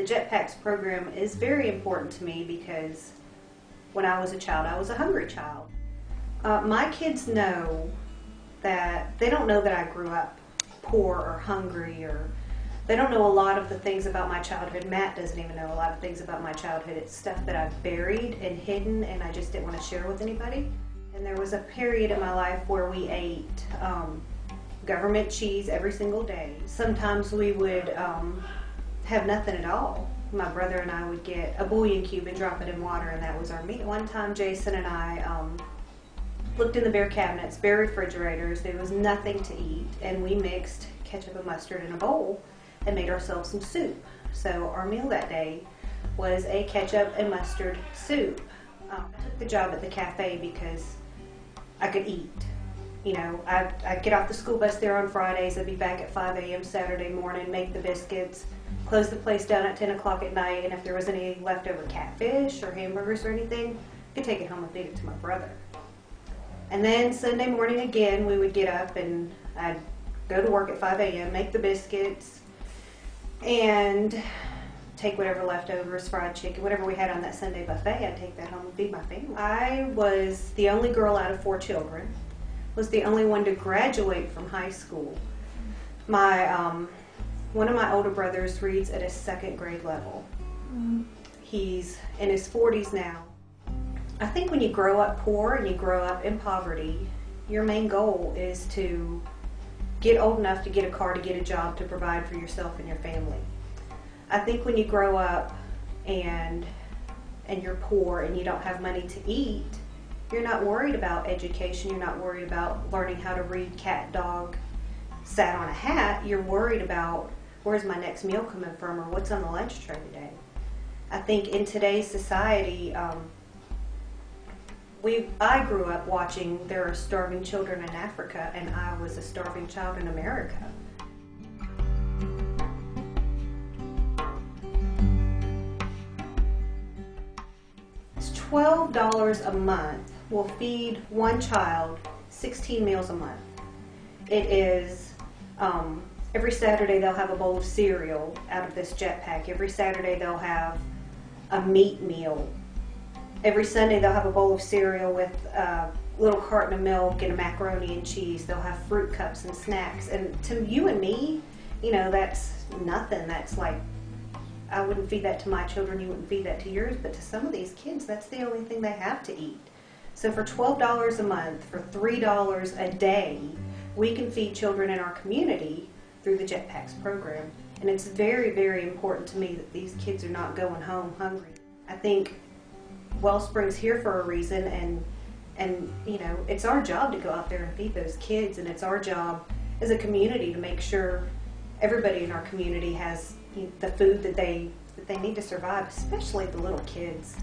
JetPack's program is very important to me because when I was a child, I was a hungry child. My kids know that they don't know that I grew up poor or hungry, or they don't know a lot of the things about my childhood. Matt doesn't even know a lot of things about my childhood. It's stuff that I've buried and hidden and I just didn't want to share with anybody. And there was a period in my life where we ate government cheese every single day. Sometimes we would have nothing at all. My brother and I would get a bouillon cube and drop it in water, and that was our meal. One time Jason and I looked in the bare cabinets, bare refrigerators. There was nothing to eat, and we mixed ketchup and mustard in a bowl and made ourselves some soup. So our meal that day was a ketchup and mustard soup. I took the job at the cafe because I could eat. You know, I'd get off the school bus there on Fridays. I'd be back at 5 a.m. Saturday morning, make the biscuits, close the place down at 10 o'clock at night, and if there was any leftover catfish or hamburgers or anything, I could take it home and feed it to my brother. And then Sunday morning again, we would get up and I'd go to work at 5 a.m., make the biscuits, and take whatever leftovers, fried chicken, whatever we had on that Sunday buffet, I'd take that home and feed my family. I was the only girl out of 4 children, was the only one to graduate from high school. One of my older brothers reads at a 2nd grade level. He's in his 40s now. I think when you grow up poor and you grow up in poverty, your main goal is to get old enough to get a car, to get a job, to provide for yourself and your family. I think when you grow up and you're poor and you don't have money to eat, you're not worried about education, you're not worried about learning how to read, cat, dog, sat on a hat. You're worried about where's my next meal coming from, or what's on the lunch tray today. I think in today's society, I grew up watching there are starving children in Africa, and I was a starving child in America. It's $12 a month will feed one child 16 meals a month. It is, every Saturday they'll have a bowl of cereal out of this JetPack. Every Saturday they'll have a meat meal. Every Sunday they'll have a bowl of cereal with a little carton of milk and a macaroni and cheese. They'll have fruit cups and snacks. And to you and me, you know, that's nothing. That's like, I wouldn't feed that to my children, you wouldn't feed that to yours, but to some of these kids, that's the only thing they have to eat. So for $12 a month, for $3 a day, we can feed children in our community through the JetPack's program. And it's very, very important to me that these kids are not going home hungry. I think Wellspring's here for a reason, and you know, it's our job to go out there and feed those kids, and it's our job as a community to make sure everybody in our community has the food that they need to survive, especially the little kids.